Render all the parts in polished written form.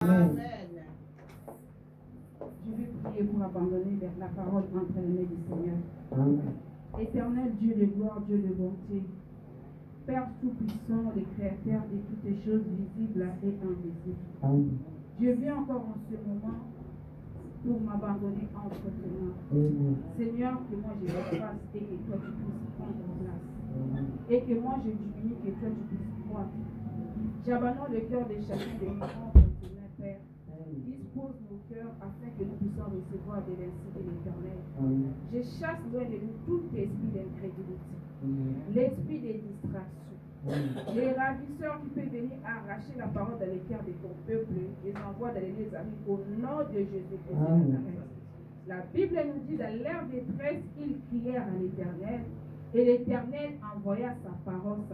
Amen. Je vais prier pour abandonner la parole entre les mains du Seigneur. Amen. Éternel Dieu de gloire, Dieu de bonté, Père tout-puissant, le créateur de toutes les choses visibles et invisibles. Amen. Je viens encore en ce moment pour m'abandonner entre tes mains. Amen. Seigneur, que moi je fasse et que toi tu puisses prendre place. Amen. Et que moi je diminue, que toi tu puisses croître. J'abandonne le cœur de chacun de nous entre tes mains, Père. Dispose nos cœurs afin que nous puissions recevoir de l'insigne de l'Éternel. Amen. Je chasse loin de nous tout esprit d'incrédulité, Amen. l'esprit des distractions, les ravisseurs qui peuvent venir arracher la parole dans les cœurs de ton peuple, les envoie dans les amis au nom de Jésus-Christ de Nazareth. La Bible nous dit dans leur détresse, ils crièrent à l'Éternel et l'Éternel envoya sa parole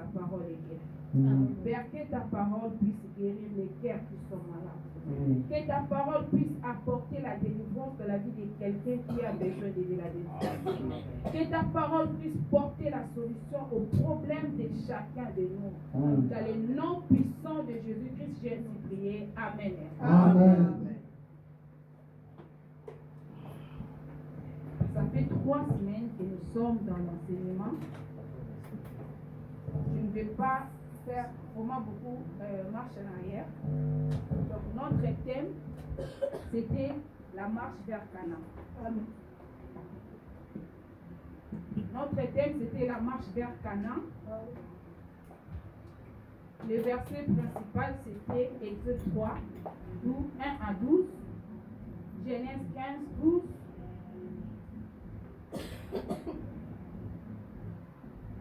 est guérie. Père, que ta parole puisse guérir les cœurs qui sont malades. Que ta parole puisse apporter la délivrance dans la vie de quelqu'un qui a besoin de la délivrance. Que ta parole puisse porter la solution aux problèmes de chacun de nous. Dans le nom puissant de Jésus-Christ, j'ai ainsi prié. Amen. Amen. Ça fait 3 semaines que nous sommes dans l'enseignement. Je ne vais pas faire vraiment beaucoup marche en arrière. Donc notre thème, c'était la marche vers Canaan. Notre thème, c'était la marche vers Canaan. Le verset principal, c'était Exode 3, 1 à 12, Genèse 15, 12.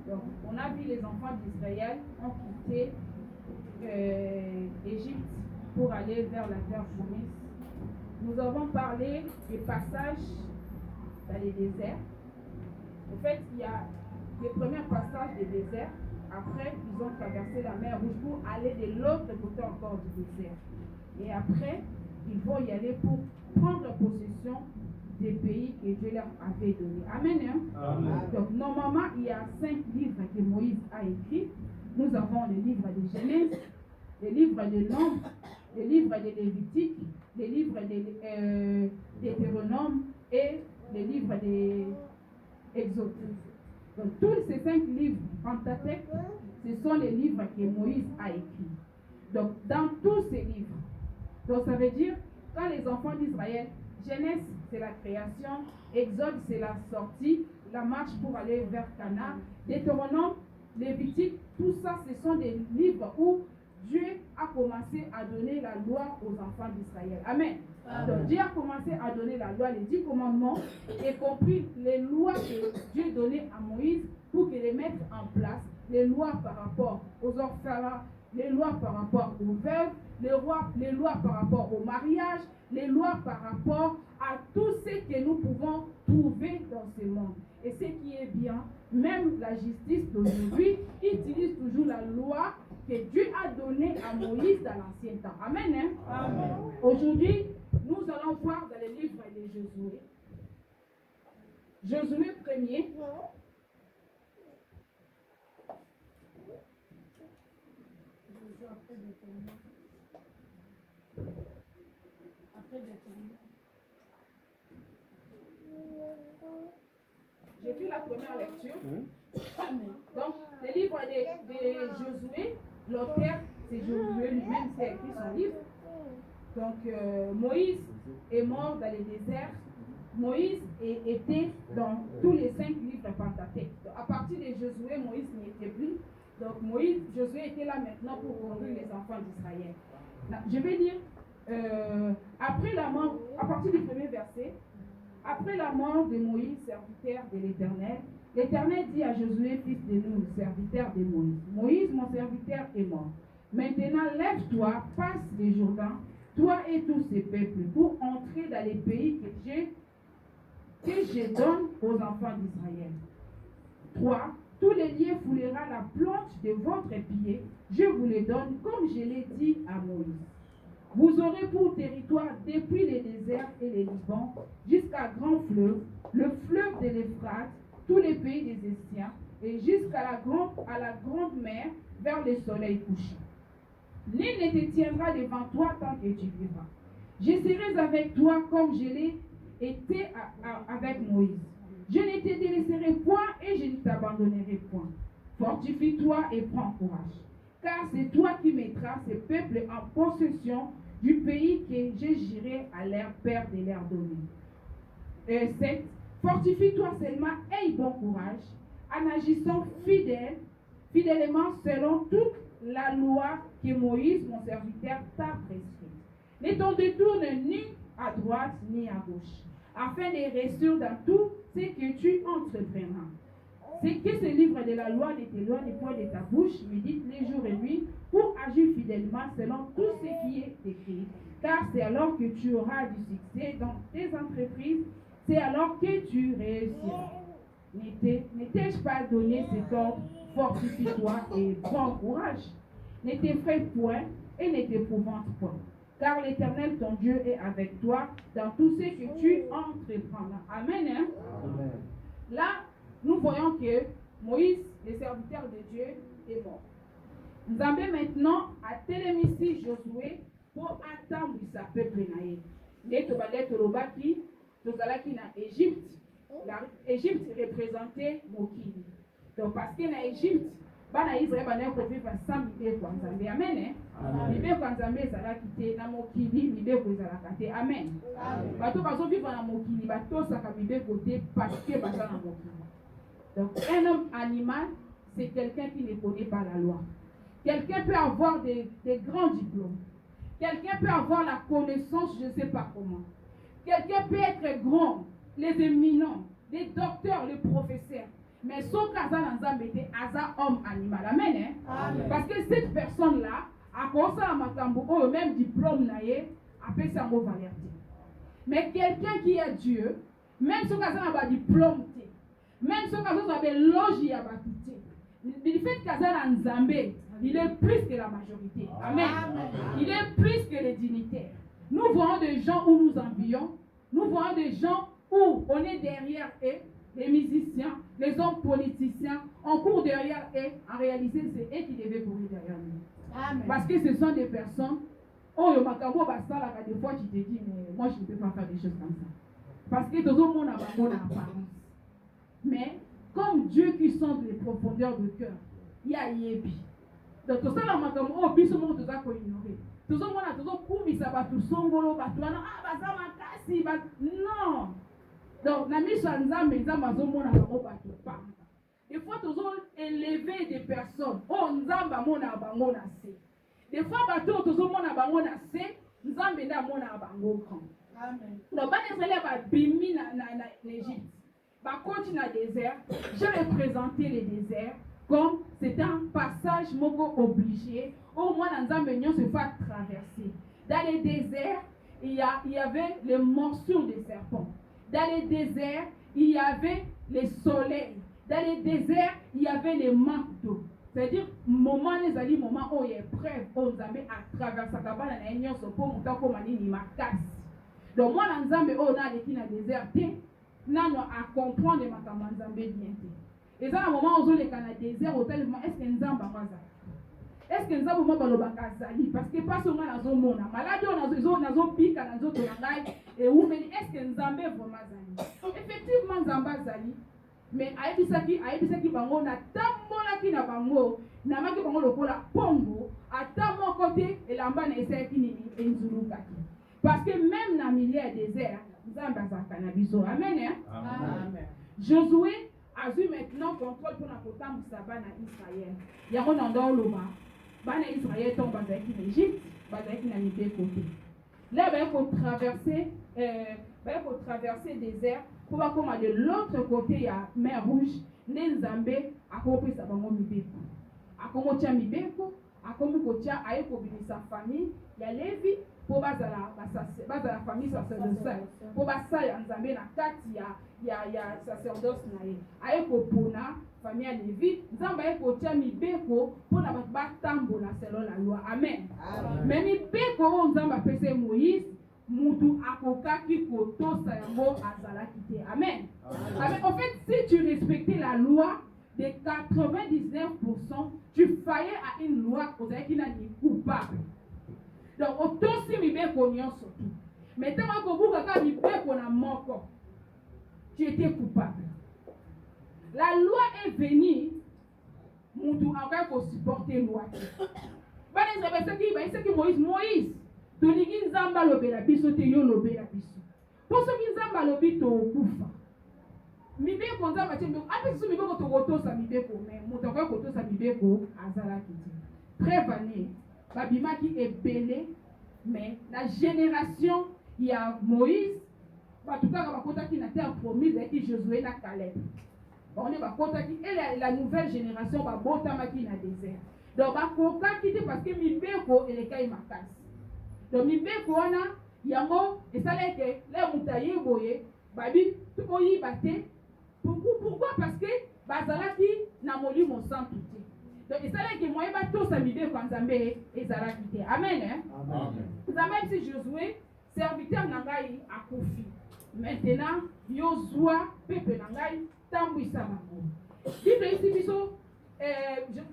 Donc, on a vu les enfants d'Israël ont quitté Égypte pour aller vers la terre promise. Nous avons parlé des passages dans les déserts. En fait, il y a les premiers passages des déserts. Après, ils ont traversé la mer Rouge pour aller de l'autre côté encore du désert. Et après, ils vont y aller pour prendre possession des pays que Dieu leur avait donnés. Amen. Hein? Amen. Donc, normalement, il y a 5 livres que Moïse a écrits. Nous avons le livre de Genèse, le livre de Nombres, le livre de Lévitique, le livre de Deutéronome et le livre de Exode. Donc, tous ces 5 livres Pentateuque, ce sont les livres que Moïse a écrits. Donc, dans tous ces livres, donc ça veut dire, quand les enfants d'Israël, Genèse, c'est la création, Exode, c'est la sortie, la marche pour aller vers Canaan, Deutéronome, Lévitique, tout ça, ce sont des livres où Dieu a commencé à donner la loi aux enfants d'Israël. Amen. Donc Dieu a commencé à donner la loi, les 10 commandements, y compris les lois que Dieu donnait à Moïse pour qu'il les mette en place, les lois par rapport aux orphelins, les lois par rapport aux veuves, les lois par rapport au mariage, les lois par rapport à tout ce que nous pouvons trouver dans ce monde. Et ce qui est bien, même la justice d'aujourd'hui utilise toujours la loi que Dieu a donnée à Moïse dans l'ancien temps. Amen. Hein? Amen. Aujourd'hui, nous allons voir dans le livre de Josué. Josué 1er. J'ai fait la première lecture. Donc, le livre de Josué, l'auteur, c'est Josué lui-même, c'est écrit son livre. Donc, Moïse est mort dans le désert. Moïse était dans tous les 5 livres Pentateuque. À partir de Josué, Moïse n'y était plus. Donc, Josué était là maintenant pour conduire les enfants d'Israël. Je vais dire, après la mort, à partir du premier verset, après la mort de Moïse, serviteur de l'Éternel, l'Éternel dit à Josué, fils de Nun, serviteur de Moïse, Moïse, mon serviteur, est mort. Maintenant, lève-toi, passe le Jourdain, toi et tous ces peuples, pour entrer dans les pays que je donne aux enfants d'Israël. 3. Tous les lieux foulera la plante de votre pied, je vous les donne, comme je l'ai dit à Moïse. Vous aurez pour territoire depuis les déserts et les Libans jusqu'à grand fleuve, le fleuve de l'Euphrate, tous les pays des Estiens, et jusqu'à la grande mer vers le soleil couchant. Nul ne te tiendra devant toi tant que tu vivras. Je serai avec toi comme je l'ai été avec Moïse. Je ne te délaisserai point et je ne t'abandonnerai point. Fortifie-toi et prends courage. Car c'est toi qui mettras ce peuple en possession du pays que je jurerai à leur père de leur donner. 7. Fortifie-toi seulement, aie bon courage, en agissant fidèlement selon toute la loi que Moïse, mon serviteur, t'a prescrite. Ne t'en détourne ni à droite ni à gauche, afin de réussir dans tout ce que tu entreprendras. C'est que ce livre de la loi ne t'éloigne point de ta bouche, médite les jours et nuits, pour agir fidèlement selon tout ce qui est écrit. Car c'est alors que tu auras du succès dans tes entreprises, c'est alors que tu réussiras. Ne t'ai-je pas donné cet ordre? Fortifie-toi et prends courage. Ne t'effraie point et ne t'épouvante point. Car l'Éternel, ton Dieu, est avec toi dans tout ce que tu entreprendras. Amen. Hein? Amen. Là, nous voyons que Moïse, le serviteur de Dieu, est mort. Nous avons maintenant à télémissi Josué pour attendre sa peuple naïe. Les Tobalais Tolobaki, Tozalaki na Égypte. L'Égypte représentait Mokili. Donc, parce que dans l'Égypte, bana Israël bana ko vivre sans mibeko nzambe. Amen. Mibeko nzambe ezala kite na mokili mibeko ezala kate. Amen. Bato bazo vivre na mokili bato saka mibeko te parce que baza na mokili. Donc un homme animal, c'est quelqu'un qui ne connaît pas la loi. Quelqu'un peut avoir des grands diplômes. Quelqu'un peut avoir la connaissance, je ne sais pas comment. Quelqu'un peut être grand, les éminents, les docteurs, les professeurs. Mais son casa n'anzambe était asa homme animal. Amen. Hein? Amen. Parce que cette personne-là, à cause de la matambo, au même diplôme naïe, appelle ça mot valeur. Mais quelqu'un qui est Dieu, même son casa n'a pas diplôme, même son casa n'a pas logis à batité. Le fait qu'asa n'anzambe, il est plus que la majorité. Amen. Amen. Il est plus que les dignitaires. Nous voyons des gens où nous envions. Nous voyons des gens où on est derrière eux. Les musiciens, les hommes politiciens, on court derrière eux. En réalité, c'est eux qui devaient courir derrière nous. Amen. Parce que ce sont des personnes. Oh, le macabo basta là, des fois tu te dis, mais moi je ne peux pas faire des choses comme ça. Parce que tout le monde a bon apparence. Mais comme Dieu qui sonde les profondeurs de cœur, il y a Yébi. Donc tout ça là, macabo, oh, puis ce monde tout ça qu'on ignorer. Tout le monde a tout coubi ça va tout songolo, va tout là, ah, bah ça m'a cassé, non. Donc, des fois, nous avons élevé des personnes. Oh, nous avons assez. Des fois, nous avons assez. Nous avons Amen. Donc, nous avons bimi en Égypte. Continue dans le désert. J'ai représenté le désert comme c'est un passage obligé. Au moins, nous avons se faire traverser. Dans le désert, il y avait les morsures des serpents. Dans les déserts, il y avait les soleils. Dans les déserts, il y avait les manques d'eau. C'est-à-dire, moment les alliés, moment où il y a preuve, où nous avons à travers sa cabane, nous avons pour monter comme un ma casse. Donc, moi, nous avons dans le désert, nous avons à comprendre ma camanzambe bien. Et ça, à un moment où nous avons dans le désert, est-ce que nous avons est-ce que nous avons bakazali parce que pas seulement dans un monde malade on a pique dans autres et où est-ce que nous avons vraiment zali effectivement zamba zali mais aibisaki bango na tambola ki na bango na maki bango lokola pongo ata mon côté et lamba na essaye ki ni enzuluka parce que même dans milieu désert zamba za cannabis. Amen. Hein? Amen. Josué a eu maintenant contrôle pour la potam sabana Israël. Il y a un endroit où Bana Israël tombe en Égypte, basé dans les côtés. Là, il faut traverser le désert pour voir comment de l'autre côté il y a mer rouge. Nzambe a compris ça va mibeko. A comment tia mibeko, a comment kotia aye ko sa famille, il y a Lévi pour baza la famille sacerdotale. Pour basa ya Nzambe na kati ya sacerdoce na ye. Aye ko pona famille ya Lévi, Nzambe aye ko tia mibeko pour na batambola selon la loi. Amen. Mais mibeko o Nzambe apese Moïse mutu akokaki kotosa yango azalaki te. Amen. Amen. En fait, si tu respectais la loi, de 99%, tu faillais à une loi qui n'a ni coupable. Donc, autant si mi bien connu surtout. Mais tant que vous avez mi bien qu'on a mort, tu étais coupable. La loi est venue, nous encore pour supporter la loi. C'est que Moïse, tu dis que Zamba lobela biso te yo lobela biso. Pour ce qui Zamba lobi to kufa. Mibe ko Zamba te après ce mibe ko to goto sa mibe ko mais muto ko goto sa mibe ko azala kiti. Prévané, babima qui est belé mais la génération il y a Moïse, en tout cas ba kota qui na terre promise et qui Josué na Caleb. On est ba kota qui et la nouvelle génération ba botama qui na désert. Donc ba koka qui parce que mibe ko et les kai makas. Donc mibe ko na yango et ça là que les mutaye boye babi oyi baté. Pourquoi? Parce que bazalaki na molimo sans pitié. Donc et ça là que moi ba to sa mibe ko nzambe et zalaki té. Amen hein? Amen. Nzambe si Josué serviteur nangai akufi. Maintenant Yozua peuple nangai tambwisa bango. Bible ici biso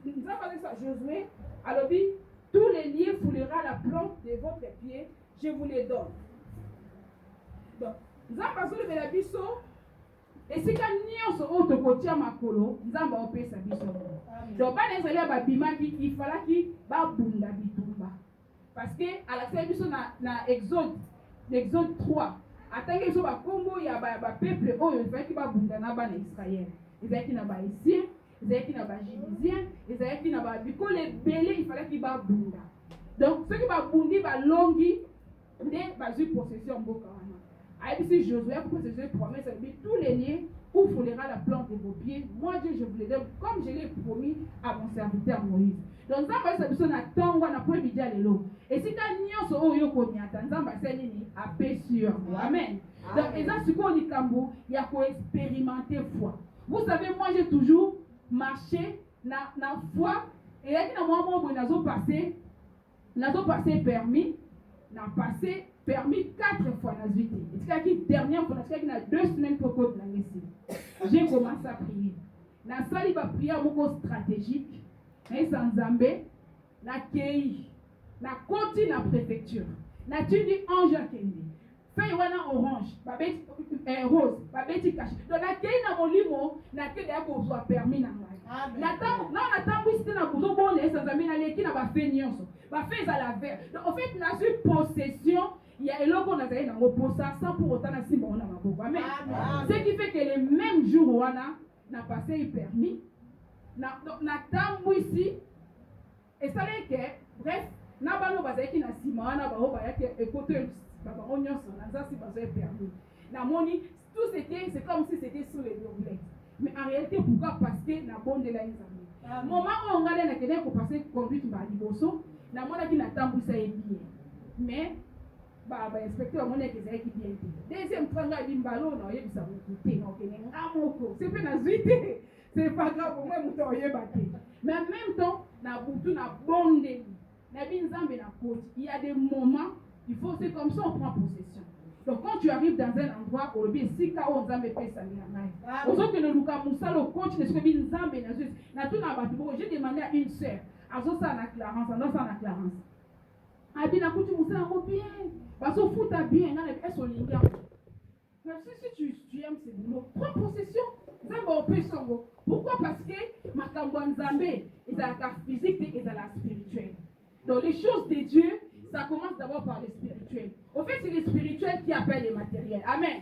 nous avons parlé ça Josué alors dit tous les liens foulera la plante de votre pied, je vous les donne. Donc nous avons parlé de la biso et si quand nous sommes au côté makolo nous avons opé sa biso. Donc pas les élèves babima qui il fallait qui ba bunda bitumba parce que à la fin biso na Exode 3 attendez biso ba Congo ya ba peuple oyo il fallait qui ba bunda na ba na Israël. Ils étaient na ba Haïtien, ils étaient na ba Jébusien, ils étaient na ba biko les belé il fallait qui ba bunda. Donc ceux qui ba bundi ba longi de ba ju possession boka wana. Aïe si Josué pour possession promesse tous les liens où foulera la plante de vos pieds. Moi Dieu je vous les donne comme je l'ai promis à mon serviteur Moïse. Donc ça va être na tongo na po bidia lelo. Et si ta nyonso oyo ko nyata nzamba selini a paix sur. Amen. Donc et ça ce qu'on dit kambo, il y a quoi expérimenter foi. Vous savez moi j'ai toujours marché na foi et là na moi nazo passé permis na passé permis 4 fois na vie. Et c'est dernière fois parce qu'il y a 2 semaines pour que j'ai commencé à prier. Na sali ba prière moko stratégique. Mais sans Zambé, na kei, na konti na préfecture. Na tu dis ange akende. Feuille wana orange, babeti rose, babeti caché. Donc na kei na molimo, na kei ya ko soit permis na ngai. Na tambu c'était na bozo bonne sans Zambé na leki na ba fait nyonso. Ba fait à la verre. Donc en fait na sur possession, il y a eloko na zali na reposa sans pour autant na simba na maboko. Amen. Ce qui fait que les mêmes jours wana na passé permis. Na tambu ici et ça veut que bref na bano bazaki na sima na ba yake écouter baba onyoso na ça si bazo permis na moni tout c'était c'est comme si c'était sur les doublets mais en réalité pourquoi parce que na bonde la nzambe moment on ngale na kene ko passer conduite ba liboso na mona ki na tambu ça est bien mais ba inspecteur mona ki ça est bien deuxième franga bimbalo na yebisa muté na kene ngamoko c'est pe na zuité. C'est pas grave pour moi, mais en même temps, na butu na bonde, na binzambe na côte. Il y a des moments, il faut c'est comme ça on prend possession. Donc quand tu arrives dans un endroit où le si ka on zambe pesa na ngai. Aux que le luka musalo coach ne se binzambe na juste. Na tout na batu. J'ai demandé à une sœur, azo ça na Clarence, non ça na Clarence. Abi na kutu musala ko bien. Baso futa bien na est so linga. Mais si tu aimes ce boulot, prends possession. Pourquoi? Parce que ma Nzambe est à la physique et à la spirituelle. Donc les choses de Dieu, ça commence d'abord par le spirituel. Au fait, c'est le spirituel qui appelle le matériel. Amen.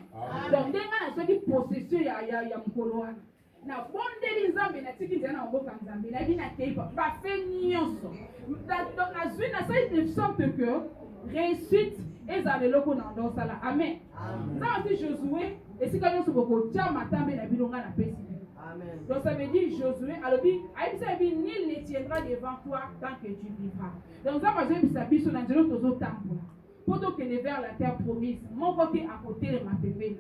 Donc dès que ceux qui possèdent, il y a mon coloine. Na bonde Nzambe na tiki na mboka Nzambe na bina keipa ba fait nyonso. Donc na zui na ça de sorte que réussite et ça le loko na ndo sala. Amen. Ça aussi Josué et si quand nous sommes tia matambe na bilonga na pesi. Amen. Donc ça veut dire Josué alors dit aïssa bi nul ne tiendra devant toi tant que tu vivras. Donc ça va je bisa biso na nzelo tozo tambola. Pour que les vers la terre promise, mon côté à côté de ma bébé.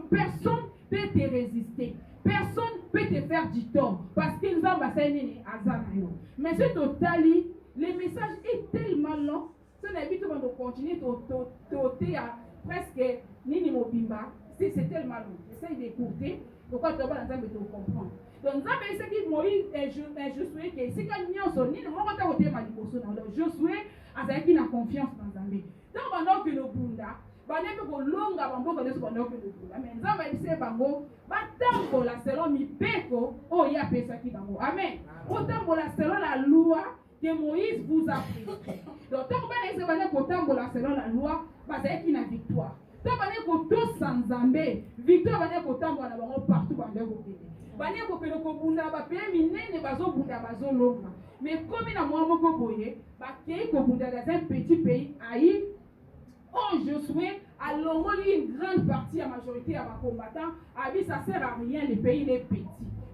Personne peut te résister. Personne peut te faire du tort. Parce qu'ils ont basé mais ce total, le message est tellement long. Si on évite de continuer à presque Nini Mobimba, c'est tellement long. J'essaie d'écouter. Pourquoi tu vas dans te comprendre? Donc, Nzambe c'est que Moïse et Josué que si quand nyonso ni le moment où tu es maliposo dans Josué azaki na confiance dans Nzambe. Donc pendant que le bunda baneke kolonga bamboka nyonso pendant que le bunda. Mais Nzambe ise bango batambola selon mibeko oyo apesaki bango. Amen. Otambola selon la loi que Moïse vous a pris. Donc, tant que vous avez kotambola selon la loi, bazaki na victoire. Tant que vous avez sans Nzambe, victoire va kotambola na bango partout dans le monde. Bani ko kelo ko bunda ba pe minene bazo bunda bazo longa. Mais comme na moi moko boye, ba kei ko bunda dans un petit pays aïe. Oh Josué a longoli une grande partie à majorité à ma combattant, a dit ça sert à rien le pays il est petit.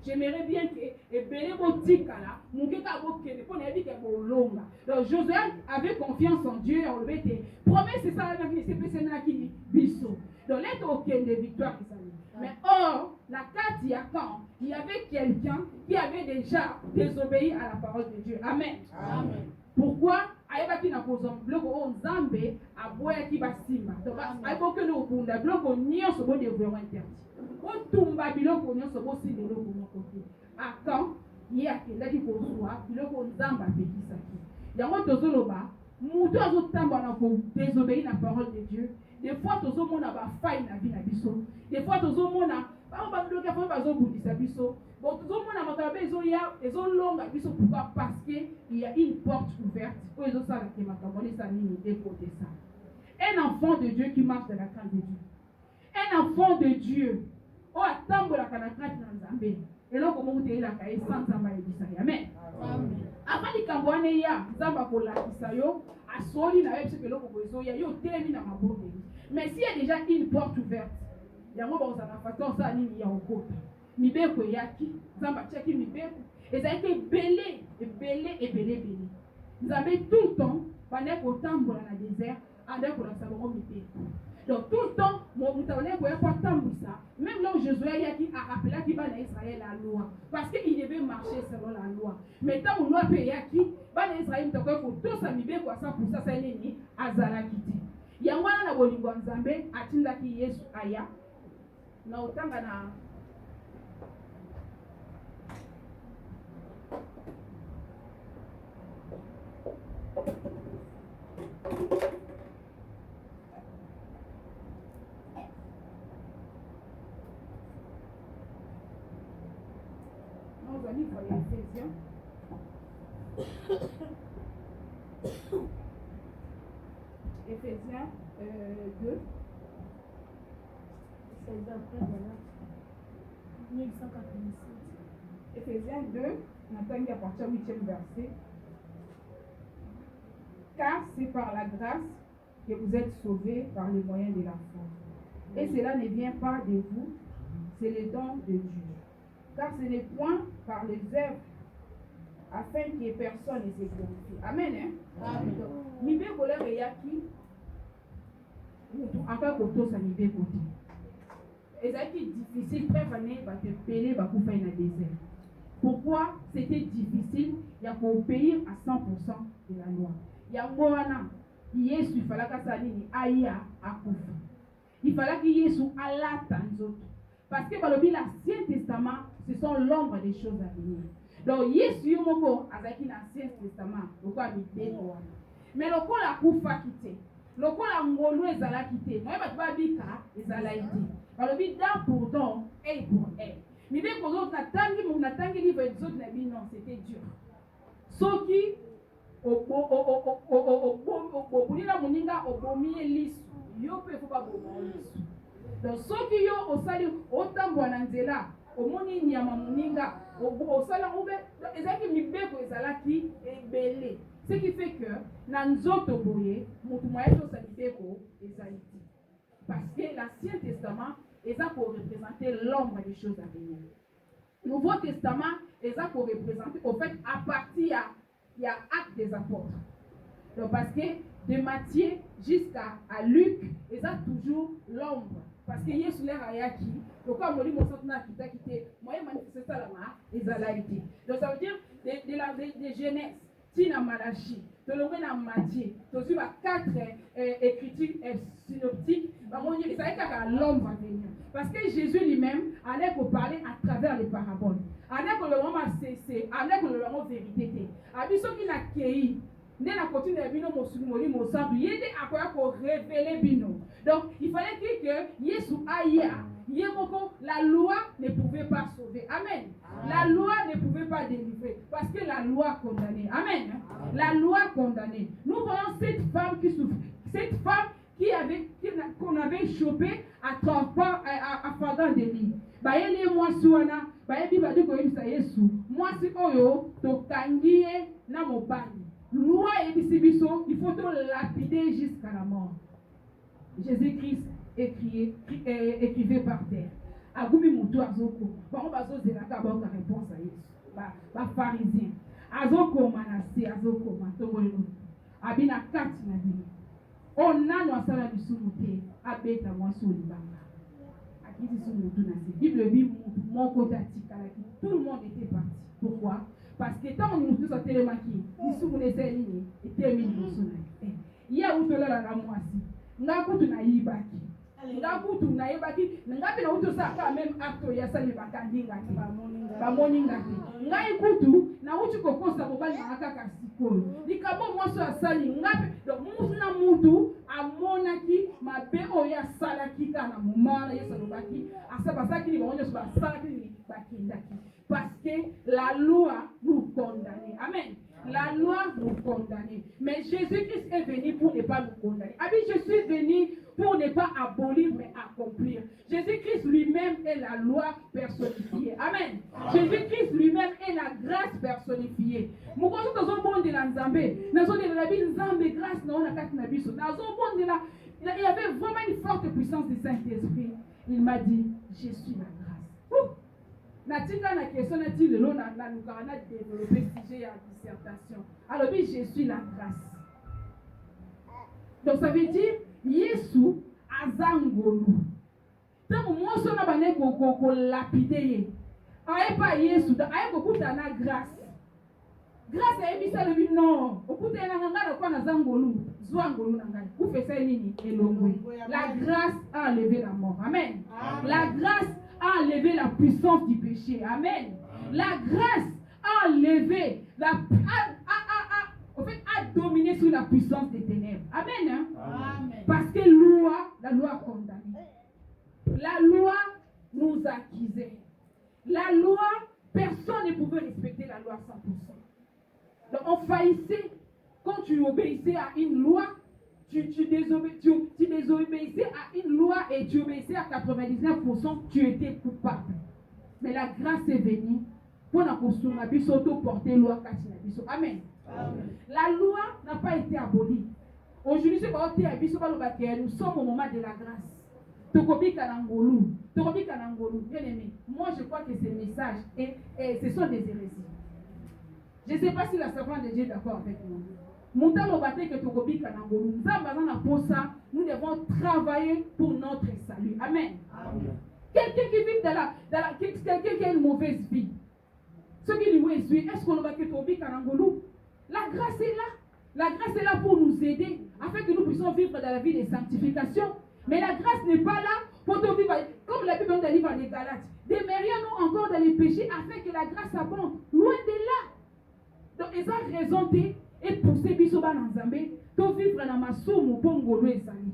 J'aimerais bien que et Bénébotika là, mon keka bokene pour ne dire que longa. Donc Josué avait confiance en Dieu, on le mettait. Promesse c'est ça la vie c'est personne qui biso. Donc l'aide aucune de victoire qui s'allie. Mais or, la carte il y a quand il y avait quelqu'un qui avait déjà désobéi à la parole de Dieu. Amen. Amen. Pourquoi ayebaki na kozwa biloko oyo Nzambe aboyaki basimba. Donc ayebokende obunda biloko nyonso bodevouement interdit. Otumba biloko nyonso bosimba biloko moko te. Akan ye akendaki kozwa biloko Nzambe apekisaki. Yango tozoloba mutu azotambola na kodésobéir na parole de Dieu. Des fois tozomona bafaille na vie na biso. Des fois tozomona babiloko afo bazobundisa biso. Bon, tout le monde a montré ils ont long à pourquoi? Parce qu'il y a une porte ouverte. Ils ont ça un enfant de Dieu qui marche dans la crainte de Dieu. Un enfant de Dieu. Oh, attends, la crainte dans Zambé. Et là, comment vous la caille sans Zamba et Bisaya. Amen. Avant de camboiner, ya Zamba pour la Bisayo, à Soli, na ce que l'on peut yo termine à ma bourre. Mais s'il y a déjà une porte ouverte, il y a un moment où ça n'a pas de temps, ça n'y a pas mibeko yaki Nzamba tchaki mibeko ezalaki ebele Nzambe tout le temps pendant kotambola na désert andaki kolakisa bango mibeko. Donc tout le temps moto abandaki koya kotambwisa même là où Josué yaki arapelaki bana Israël la loi parce qu'il devait marcher selon la loi. Mais ntango loi mpe yaki bana Israël moto akoki kotosa mibeko ya 100% sa nini azalaki te. Yango wana na bolingo ya Nzambe atindaki Yesu aya na otanga na dans un livre d'Éphésiens. Éphésiens 2. C'est d'après voilà. 1187. Éphésiens 2, on attend à partir du 8e verset. Car c'est par la grâce que vous êtes sauvés par le moyen de la foi. Et cela ne vient pas de vous, c'est le don de Dieu. Car ce n'est point par les œuvres, afin que personne ne se glorifie. Amen. Hein? Amen. Nibe kolé reyaki, encore koto sa nibe kote. Et ça a été difficile, très vanné, va te payer, va faire dans le désert. Pourquoi c'était difficile? Il y a pour obéir à 100% de la loi. Il y a un Yesu, il fallait que ça ni aïa à Koufa. Il fallait que Yesu allait aux autres. Parce que dans l'Ancien Testament, ce sont l'ombre des choses à venir. Donc Yesu yomoko avec l'Ancien Testament, pourquoi il est bon. Mais le coup la Koufa quitté. Le coup la ngolo ezala quitté. Moi je vais bika ezala été. Dans le but d'un pour don et pour elle. Mais dès qu'on a tangi livre des autres nabi non, c'était dur. Ceux qui okulila muninga obomi lisu yo pe faut pas bomo lisu. Donc ceux qui yo osali otambwa na nzela omoni nyama muninga osala obe ezaki mibeko ezalaki ebele. Ce qui fait que na nzoto boye mutu moya to salibeko ezaliti. Parce que l'Ancien Testament est là pour représenter l'ombre des choses à venir. Nouveau Testament est là pour représenter au fait à partir il y a Actes des Apôtres. Donc parce que de Matthieu jusqu'à Luc, il y a toujours l'ombre. Parce que Yesu l'a réaki. Donc comme on dit mon sang n'a quitté, moi il manifeste ça là-bas, ils ont été. Donc ça veut dire de Genèse, Tina Malachi, de l'ombre dans Matthieu, donc sur 4 écritures synoptiques, on dit ça est qu'à l'ombre à venir. Parce que Jésus lui-même allait parler à travers les paraboles. Allait que le moment cessé, allait que le moment vérité. Abisso qui n'a qu'éi. Né la continue de bino mosumoli mosambu. Yéde à quoi pour révéler bino. Donc il fallait que Yesu aïa. La loi ne pouvait pas sauver. Amen. La loi ne pouvait pas délivrer. Parce que la loi condamnait. Amen. La loi condamnait. Nous voyons cette femme qui souffre. Cette femme qu'on avait chopé à 30 ans à Fagan de lui. Bayele moi suana, bayebi badu ko imsa Yesu. Moi si oyo to kangie na mobani. Loi et biso, il faut te lapider jusqu'à la mort. Jésus-Christ écrivait par terre. Agumi mutu azoko. Bon bazo zelaka ba ka réponse à Yesu. Ba pharisien. Azoko manasi azoko matongolo. Abina kati na bino. On a no asala bisumuté abeta mwaso libanga. Akiti sumutu na se. Bible dit mon côté atikala. Tout le monde était parti. Pourquoi? Parce que tant nous tous sommes télémaki, ils sont les ennemis et terminent nos sonnailles. Il y a où tu l'as la moisi. Ngakutu na yibaki. Ngakutu na yibaki. Ngapi na uto saka même acto ya sali bakandinga ba moninga. Ngaikutu na uchi kokosa bobali na akaka sikoyo. Likabo mwaso asali ngapi donc mutu na mutu amonaki mabe oya salaki kana mumana yesa lobaki asabasaki ni baonyo so salaki ni bakindaki. Parce que la loi nous condamne. Amen. La loi nous condamne. Mais Jésus-Christ est venu pour ne pas nous condamner. Ah oui, je suis venu pour ne pas abolir, mais accomplir. Jésus-Christ lui-même est la loi personnifiée. Amen. Jésus-Christ lui-même est la grâce personnifiée. Il y avait vraiment une forte puissance du Saint-Esprit. Il m'a dit, je suis la grâce. Natika na question na dit le long na nous a développé sujet à dissertation. Alors oui, je suis la grâce. Donc ça veut dire Yesu azangolu. Tant moi so na bane ko lapider. Aye pas Yesu, aye ko kuta na grâce. Grâce à ebisa le non. Okuta na ngana kwa na zangolu, zwangolu na ngana. Ku fait ça nini elongwe. La grâce a enlevé la mort. Amen. La grâce a enlevé la puissance du péché. Amen. La grâce a enlevé a dominé sur la puissance des ténèbres. Amen. Hein? Amen. Parce que la loi condamnait. La loi nous accusait. La loi, personne ne pouvait respecter la loi 100%. Donc on faillissait. Quand tu obéissais à une loi, tu désobéissais à une loi et tu obéissais à 99%, tu étais coupable. Mais la grâce est venue pour nous porter loi. Amen. Amen. La loi n'a pas été abolie. Aujourd'hui, nous sommes au moment de la grâce. Bien aimé, moi je crois que ces messages, ce sont des hérésies. Je ne sais pas si la servante de Dieu est d'accord avec moi. Nous devons travailler pour notre salut. Amen. Amen. Quelqu'un qui vit quelqu'un qui a une mauvaise vie. Ce qui lui est, est-ce qu'on va que la grâce est là. La grâce est là pour nous aider afin que nous puissions vivre dans la vie de sanctification. Mais la grâce n'est pas là pour nous vivre, comme la Bible dans le livre des Galates. Démérions-nous encore dans les péchés afin que la grâce abonde. Loin de là. Donc, ils ont raison et pousser bisoba dans Zambé, to vivre dans ma somme pongolo et sali.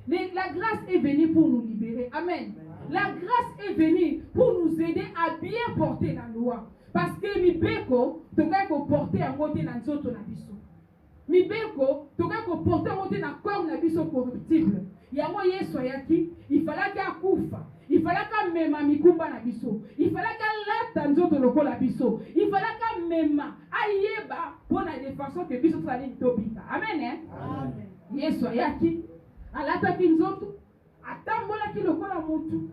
La grâce est venue pour nous libérer. Amen. La grâce est venue pour nous aider à bien porter la loi. Parce que mi beko, to ka ko porter en côté dans nzoto na biso. Mi beko, to ka ko porter en côté na corps na biso corruptible. Yango Yesu yaki, il fallait qu'il kufa. Il fallait qu'il mema mikumba na biso. Il fallait qu'il lata nzoto lokola biso. Il fallait qu'il mema ayeba pour la défense que biso tsali tobika. Amen. Amen. Yesu yaki, alata ki nzoto, atambola ki lokola mutu.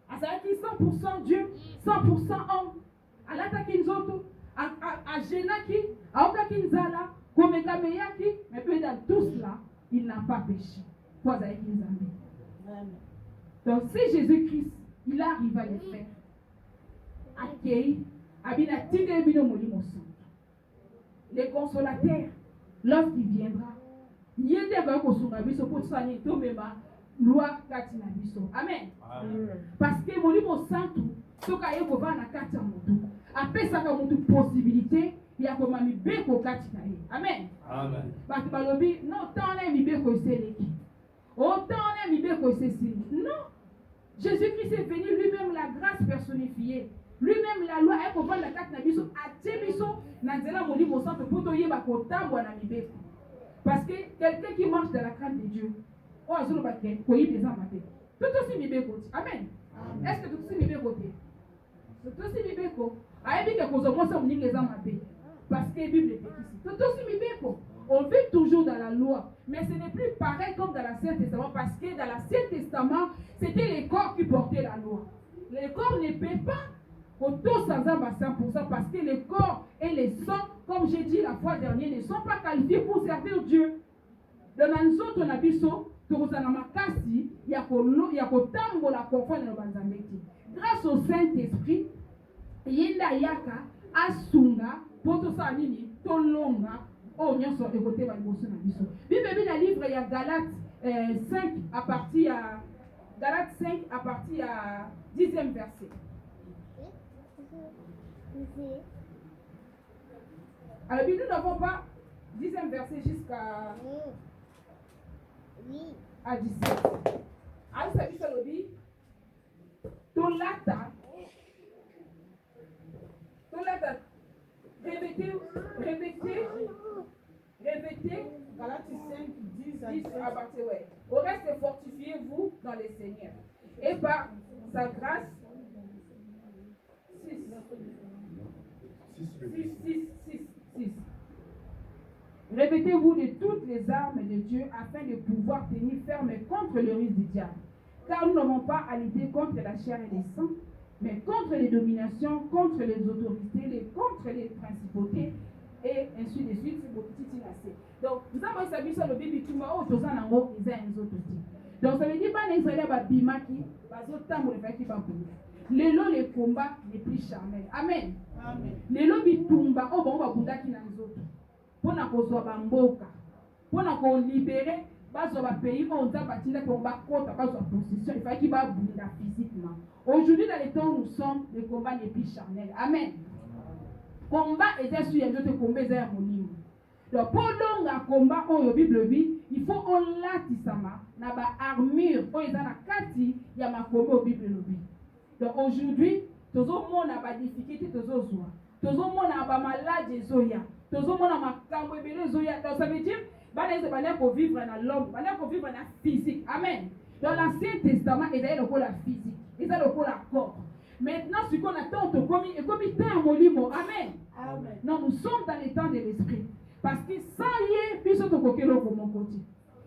Azalaki 100% Dieu, 100% homme. Alata ki nzoto, a genaki, aoka ki nzala, komeka meyaki, mais peu dans tout cela, il n'a pas péché. Donc si Jésus-Christ, il arrive à le faire, le consolateur, lorsqu'il viendra, il y a des gens qui sont loi kati na biso. Amen. Parce que molimo santu soka ye kova na kati ya mutu apesaka mutu possibilité ya koma mibeko kati na ye. Amen. Bato balobi non tant na mibeko eseleki autant na mibeko esesili. Non, Jésus-Christ est venu lui-même la grâce personnifiée, lui-même la loi est kovanda na kati na biso atie biso na nzela molimo santu po toyeba kotambwa na mibeko. Parce que quelqu'un qui marche dans la crainte de Dieu, oh azolo bakè koyiba eza mabe. Tout aussi mibeko. Amen. Est-ce que tout aussi mibeko te? Tout aussi mibeko. Ayebi ke kozomosa moninga eza mabe. Parce que la Bible est ici. Tout aussi mibeko. On vit toujours dans la loi, mais ce n'est plus pareil comme dans l'Ancien Testament, parce que dans l'Ancien Testament, c'était les corps qui portaient la loi. Les corps ne paient pas autour sans âme à 100%, parce que les corps et les sangs, comme j'ai dit la fois dernière, ne sont pas qualifiés pour servir Dieu. Dans nous autres, on a vu ça, il y a kotambola conforme na banzambeki. Grâce au Saint-Esprit, yenda yaka asunga poto sa nini tolonga o nyonso ekote ba liboso na biso. Bible na livre ya Galates 5 à partir à Galates 5 à partir à 10e verset. Alors nous n'avons pas 10e verset jusqu'à à 17. Alors ça dit ça le dit tolata répétez Galates 5, 10 à partir, ouais. Au reste, fortifiez-vous dans le Seigneur. Et par sa grâce, 6. Répétez-vous de toutes les armes de Dieu afin de pouvoir tenir ferme contre le risque du diable. Car nous n'avons pas à lutter contre la chair et les sangs, mais contre les dominations, contre les autorités, contre les principautés, et ainsi de suite. Donc, vous avez saisi sur le Bible, tout le monde, tous en haut, ils ont un autre outil. Donc, ça veut dire que les Israéliens vont bimaki, le combat n'est plus charnel. Amen. Les lobby tumba, oh bon, on va bundaki na nzoto. Pour na kozwa bamboka, pour na ko libérer, bazo ba pays où on t'a batinda pour ba kota, bazo position, il faut qu'il va bunda physiquement. Aujourd'hui, dans les temps où nous sommes, le combat n'est plus charnel. Amen. Combat était sur les autres combats, c'est un monument. Donc, pendant le combat, la Bible dit, il faut on l'atisama, na ba armure, pour les anakati, il y a ma combat au Bible lobby. Donc, aujourd'hui, tout le monde a des difficultés, tout le monde a des maladies, tout le monde a des maladies. Donc, ça veut dire, il faut vivre dans l'homme, il faut vivre dans la physique. Amen. Dans l'Ancien Testament, il y a la physique, il y a le corps. Maintenant, ce qu'on attend, c'est comme il y a un molimo. Amen. Non, nous sommes dans les temps de l'esprit. Parce que ça y est, puis ce que mon côté.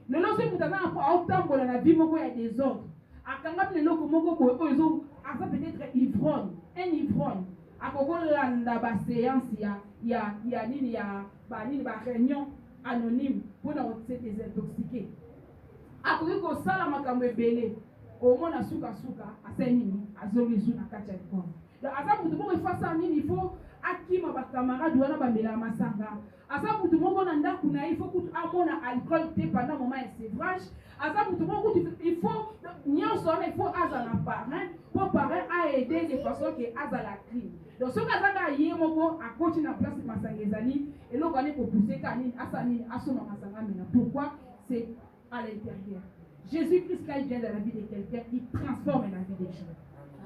Le lorsque vous avez autant pour la vie, il y a des ordres. À quand le loco, ils ont peut-être ivrogne, un ivrogne. À Coco Landa, séance, il y a une réunion anonyme pour nous désintoxiquer. À Coco Sala Makambe Bélé, au moins à Souka, à Saint-Nini, à Zoli, à Kachalcom. Donc, à ça, pour faire ça, il faut akima ba camarade wana ba mela masanga asa mutu moko na ndaku na il faut que amona alcool te pendant moment et sévrage asa mutu moko il faut nyonso il faut azala parrain pour parrain a aider de façon que azala clean donc ce que azaka yé moko a coach na place masanga ezali et lo kani pour pousser kanini asani asoma masanga mena pourquoi c'est à l'intérieur. Jésus-Christ quand il vient dans la vie de quelqu'un il transforme la vie des gens.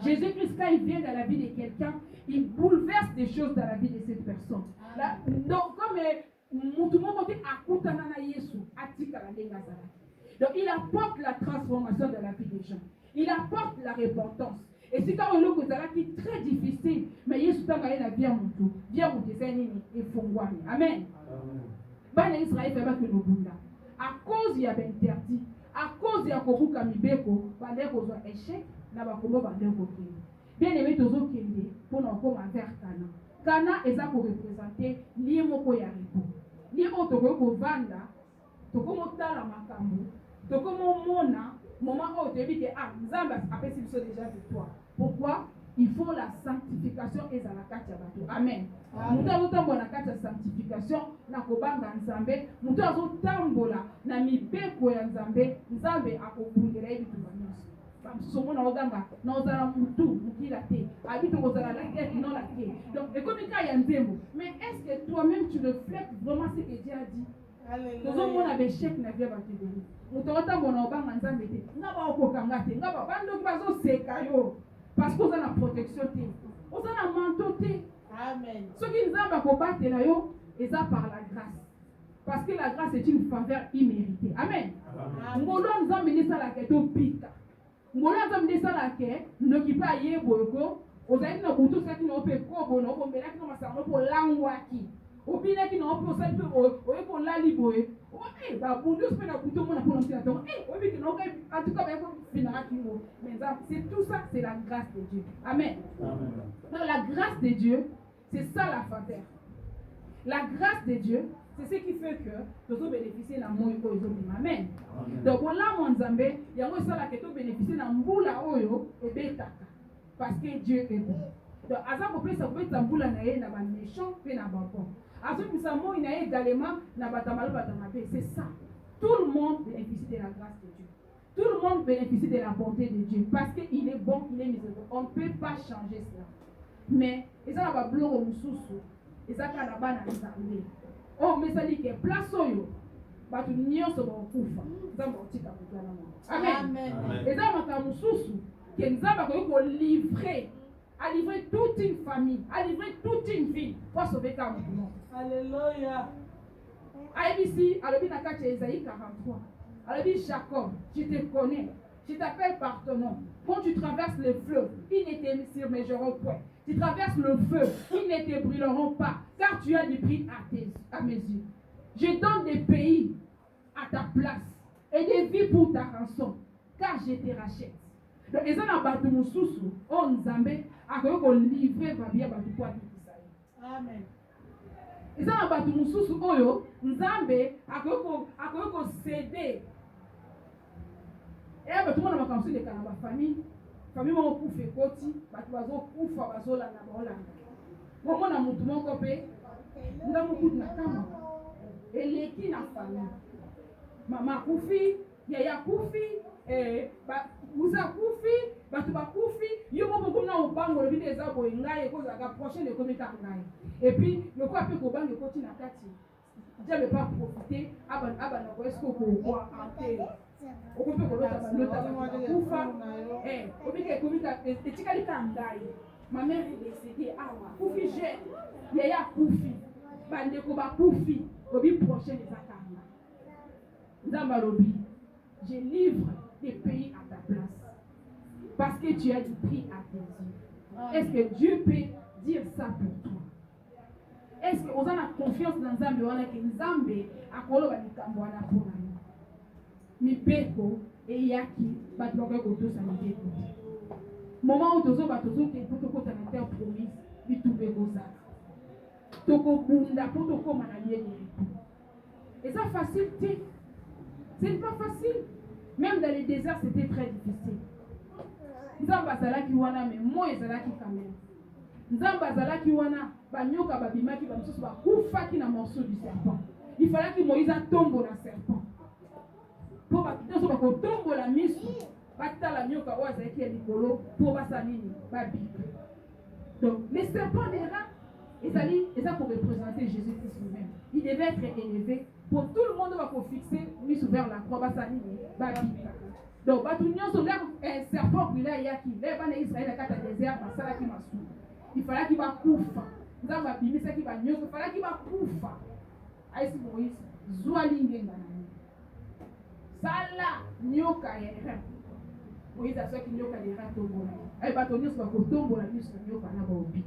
Jésus-Christ, quand il vient dans la vie de quelqu'un, il bouleverse des choses dans la vie de cette personne. Là, donc, comme tout le monde dit, donc, il apporte la transformation dans la vie des gens. Il apporte la repentance. Et c'est quand on a qui est très difficile, mais il y a la vie à mon tour. Viens vous dire, et fongwani. Amen. Bana Israël fait pas que nous bunda. À cause il y a interdit, à cause il y a kobuka mibeko, bande ko zo échec. Bien aimé tozo kende pour nous comme vers Cana. Cana est ça pour représenter l'imoko ya ripo. L'imo toko ko vanda, toko motala makambo, toko mona, moment où tu dis que ah, Nzamba après c'est déjà victoire. Pourquoi? il faut la sanctification et la kati ya bato. Amen. Mutu azotambola na kati ya sanctification na kobanga Nzambe, mutu azotambola na mibeko ya Nzambe, Nzambe akobundela ye bitumba nyonso. Bamusomo na oganga na ozala mutu mukila te, habite kozala la tête non la tête. Donc et comme il y a Nzembo, mais est-ce que toi-même tu reflètes vraiment ce que Dieu a dit? Tozomona beshek na vie batebeli. Mutu otambola obanga Nzambe te, ngaba okokanga te, ngaba bando bazoseka yo. Parce que vous avez la protection, vous avez la manteau. Amen. Ce qui nous a combattu là, c'est ça par la grâce. Parce que la grâce est une faveur imméritée. Amen. Nous avons mis ça la quête au pic. Nous avons mis ça la quête. Nous qui pas y beaucoup. Vous avez nos boutons qui n'ont pas cobo, nous avons mis là qui n'ont pas pour l'anguaki. Au pire qui n'ont pas ça pour la liboué. Eh, bah pour nous c'est un bouton mon pour nous attendre. Eh, oui qui n'ont pas en tout cas pour finir mais c'est tout ça, c'est la grâce de Dieu. Amen. Amen. Donc la grâce de Dieu, c'est ça la faveur. La grâce de Dieu, c'est ce qui fait que nous bénéficier de mon oyo. Amen. Donc là mon Nzambe, il y a ça la que tu bénéficier de mbula oyo et betaka parce que Dieu est bon. Donc azako pesa kubeta mbula na ye na ba méchant pe na ba bon. Azoko samo ina également na batamalo batamabe, c'est ça. Tout le monde bénéficie de la grâce de Dieu. Tout le monde bénéficie de la bonté de Dieu parce qu'il est bon, il est miséricordieux. On ne peut pas changer cela. Mais ils ont un bloc au Moussoussou, ils ont un ban à l'examen. Oh, mais ça dit que place oyo, bah tu n'y as pas kufa. Ils ont un petit Amen. Ils ont un Moussoussou qui nous a livré, à livrer toute une famille, à livrer toute une vie pour sauver ta monde. Alléluia. ABC, à l'objet de Isaïe 43. Alors dit Jacob, je te connais, je t'appelle par ton nom. Quand tu traverses le fleuve, ils ne t'émergeront point. Tu traverses le feu, ils ne te brûleront pas, car tu as du prix à mes yeux. Je donne des pays à ta place et des vies pour ta rançon, car je te rachète. Donc, ils ont abattu mon sous-sous, on Nzambe, à quoi livrer va bien battu quoi d'Israël. Amen. Ils ont abattu mon sous-sous, oyo, Nzambe, à quoi céder. Et tout le monde a commencé de la famille. Famille m'a coupé côté, batu bazo kufa bazola na baolanga. Moi na mutu moko pe, ndamu kutu na kama. Eleki na famille. Mama kufi, yaya kufi, uza kufi, batu ba kufi, yo moko kuna obango le bide za boye ngai ko za ga prochaine komita ngai. Et puis le quoi pe ko bango côté na kati. Dieu ne pas profiter aba na ko esko ko kwa ante. Okupe kolota balota kufa obike komika etikalika ndai ma mère est décédée awa kufi je yaya kufi bande ko ba kufi obi prochain des akanga Nzamba lobi je livre des pays à ta place parce que tu as du prix à tes yeux. Est-ce que Dieu peut dire ça pour toi? Est-ce que vous avez confiance dans Nzambe wana que Nzambe akoloba likambo wana pona mibeko eyaki bato bakoki kotosa mibeko moment oyo tozoba tozoke mpo tokota na terre promise bitumba ekozala tokobunda mpo tokóma na lieni eza facile te. Ce n'est pas facile. Même dans les déserts c'était très difficile. Nzambe azalaki wana mais moi ezalaki quand même. Nzambe azalaki wana banyoka babimaki bamosusu bakufaki na morceau du serpent. Il fallait que Moïse tombe na serpent. Pour que tu tombe la mise, batala nyoka oza qui est likolo pour basanini babi. Donc les serpents des rats, ils ça pour représenter Jésus-Christ lui-même. Il devait être élevé pour tout le monde va fixer mis vers la croix basanini babi. Donc batunyo sur un serpent puis là il y a qui les ban Israël à quatre désert basala qui masu. Il fallait qu'il va kufa. Nous avons bimi ça qui va nyoka, il fallait qu'il va kufa. Aïsi Moïse zoalinge ngana. Sala nyoka yera. Moïse a qui nyoka yera tombola. Ay batonyo so ko tombola biso nyoka na baobi.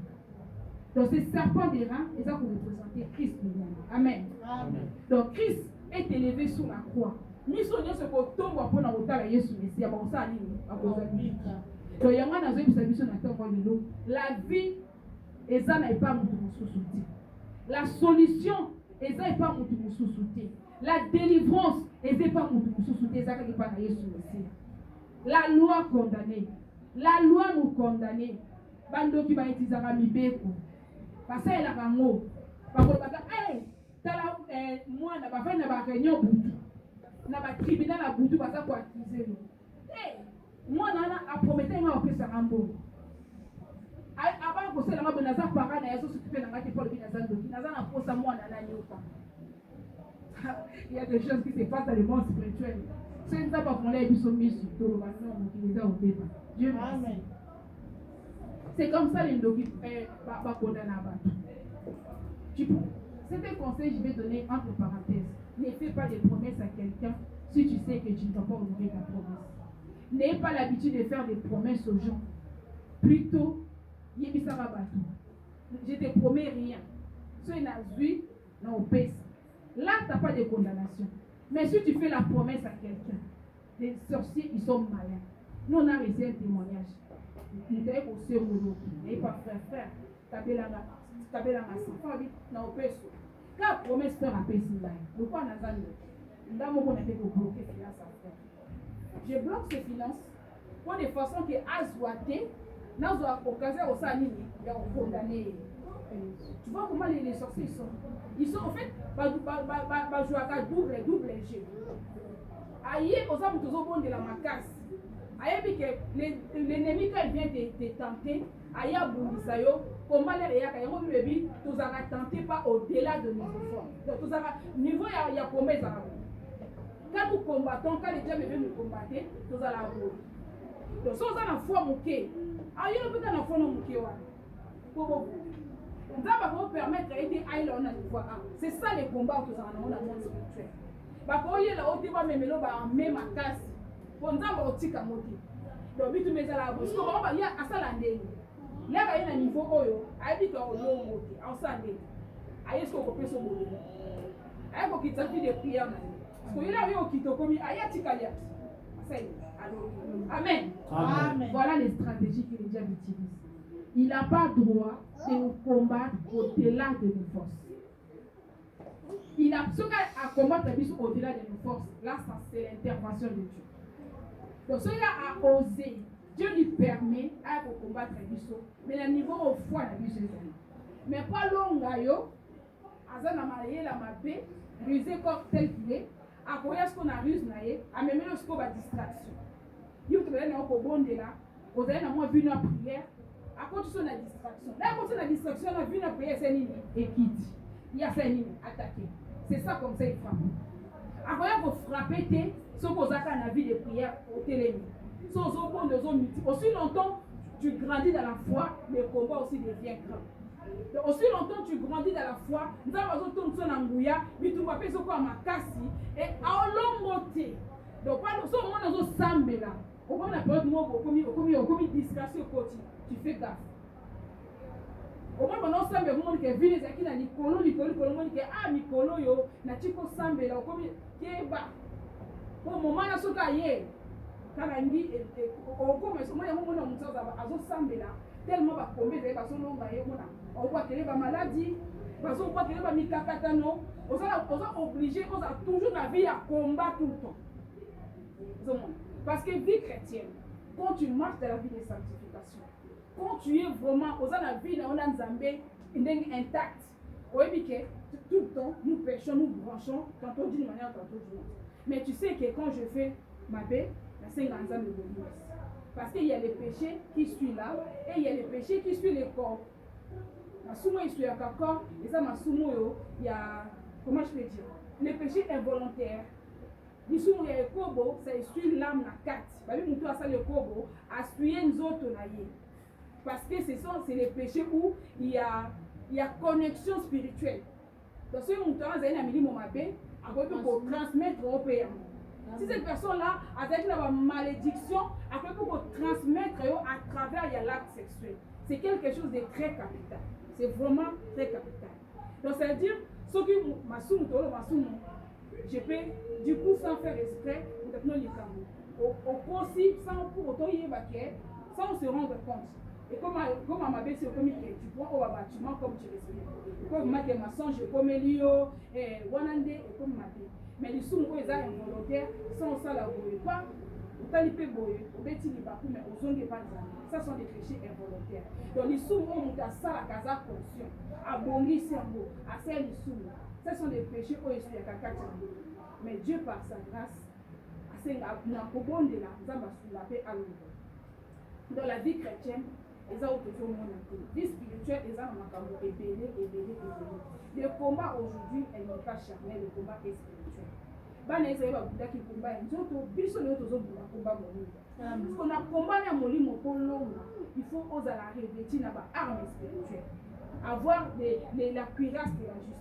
Donc ces serpents des reins, et ça pour représenter Christ lui-même. Amen. Amen. Donc Christ est élevé sur la croix. Miso nyo se ko tombo pour na otala Yesu Messia ba osa nini akozali. Donc yanga na zo bisa biso na tombo lelo. La vie eza na pas mutu mususu te. La solution eza pas mutu mususu te. La délivrance eza pas mutu mususu te eza ka pa na Yesu Messia. La loi condamnée. La loi nous condamnait. bandoki baitizaka mibeko basalelaka ngo bakolobaka tala mwana bafai na bareunion butu na batribunal ya butu baza koakize yo mwana wana apromete nga opesaka mbongo avant kosalanga boye naza para na ye azosokipe na ngai te mpo lobi naza ndoki naza na posa mwana nani oka il y a des choses qui se passent dans le monde spirituel. Si nous avons parlé de ce mission, Dieu merci. C'est comme ça les logiques c'est un conseil que je vais donner entre parenthèses. Ne fais pas de promesses à quelqu'un si tu sais que tu ne vas pas honorer ta promesse. N'ayez pas l'habitude de faire des promesses aux gens. Plutôt, je te promets rien. Si tu as vu, non, pèse. Là, tu n'as pas de condamnation. Mais si tu fais la promesse à quelqu'un, les sorciers, ils sont malins. Nous, on a reçu un témoignage. Nous avons aussi un mot. Et pas frère. Tabelanga Sifa, na opeso. Quand la promesse fait rappeler si là, pourquoi on a ça? Nous avons fait bloquer les finances à faire. Je bloque ces finances pour de façon que Azoate, nous avons occasion au Sanini, il y a condamné. Tu vois comment les sorciers sont? Ils sont en fait, jouer à double jeu. Aïe, aux hommes tous au bon de la macasse. Aïe, que l'ennemi quand il vient te tenter, aïe, Bounisayo, comment les réactions, tous à tenter pas au-delà de nos efforts. Donc, tous à niveau, il y a combien de quand nous combattons, quand les diables viennent nous combattre, tous à la roue. Donc, si on a la foi mouquée, aïe, on peut la foi mouquée. Nous allons permettre d'aider Aïla on a une fois. C'est ça les combats que nous avons dans le monde spirituel. Parce que là, on va même ma casse. On va au tika moti. Donc, tu mets à la bouche. Comment on va y a à ça l'année. Là, il y a un niveau oyo. Aïe, dit qu'on l'eau moti. En Sunday. Aïe, est-ce qu'on peut se mourir? Aïe, qu'on quitte sa vie de prière. Parce que là, il y a un qui te commis. Aïe, tika liat. Amen. Amen. Voilà les stratégies que les diables utilisent. Il n'a pas droit de nous combattre au-delà de nos forces. Il a ce à combattre au-delà de nos forces. Là, ça c'est l'intervention de Dieu. Donc, celui-là a osé. Dieu lui permet à combattre les bisous. Mais le niveau au foie, la bisou. Mais pas long, Azana marié la mapé, rusé comme tel qu'il est. À quoi est-ce qu'on a rusé, à même le scope à distraction. Il y a un bon de là. Vous avez un vu une prière. À cause de la distraction. Là, à cause de la distraction, on a vu la prière, c'est nini et quitte. Il y a fait nini attaqué. C'est ça comme ça il frappe. Après, vous frappez, ce que vous avez un avis de prière au télémi. Aussi longtemps tu grandis dans la foi, le combat aussi devient grand. Aussi longtemps tu grandis dans la foi, nous avons tout son angouya, mais tu vas faire ce qu'on a cassé et à l'ombre. Donc, pas ce moment dans un sambe là. Au moment de la période, comme discussion quotidienne. Tu fais gaffe. Au moins, pendant ça, il y a un monde qui est venu, qui a Nicolo, qui a Nicolo, na chico sambe, là, comme qui est bas. Au moment où il y a quand on dit, comme il y a un moment où il y a sambe là, tellement va combler, il y a on voit qu'il y a maladie, on voit qu'il y a mikakatano, on est obligé, on a toujours la vie à combattre tout le temps. Parce que vie chrétienne, quand tu marches dans la vie de sanctification, quand tu es vraiment aux la vie dans un Zambé intact, tout le temps nous pêchons, nous branchons, tantôt d'une manière, tantôt d'une autre. Mais tu sais que quand je fais ma baie, c'est un ensemble de bonus. Parce qu'il y a les péchés qui suivent là, et il y a les péchés qui suivent le corps. Ma soumo il suit à corps, et ça ma soumo il y a, comment je peux dire, les péchés involontaires. Il y a le kobo, ça suit l'âme la 4. Nous avons le kobo, à suivre nous autres. Parce que c'est les péchés où il y a connexion spirituelle. Donc, si nous avons un ami pour transmettre au pays. Si cette personne-là a une malédiction, après pour transmettre à travers l'acte sexuel. C'est quelque chose de très capital. C'est vraiment très capital. Donc, ça veut dire, ce qui je peux, du coup, sans faire exprès, au possible, sans pour autant y évacuer, sans se rendre compte. Et comme à ma belle, c'est comme tu prends au bâtiment comme tu respires. Comme ma songe, comme Elio, et Wanande, et comme ma belle. Mais les sous, ils sont involontaires, sans ça, la pas. otali pe boye obeti libaku mais ozongi pas nzambe. Ça sont des péchés involontaires. Donc lisumu oyo moto asalaka aza conscient abongisi yango asala lisumu, ce sont des péchés oyo esuyaka kati ya moto. Mais Dieu par sa grâce asenga na kobondela nzambe asula mpe aloba. Dans la vie chrétienne, eza oyo tozomona te. Vie spirituelle eza na makambo ebele. Le combat aujourd'hui elle n'est pas charnel, le combat est spirituel. Bana ezali babundaki komba ya nzoto biso leo tozobunda komba molimo. Parce qu'on a combat ya molimo mpo longa, il faut ozala revêti na ba armes spirituelles, avoir la cuirasse de la justice.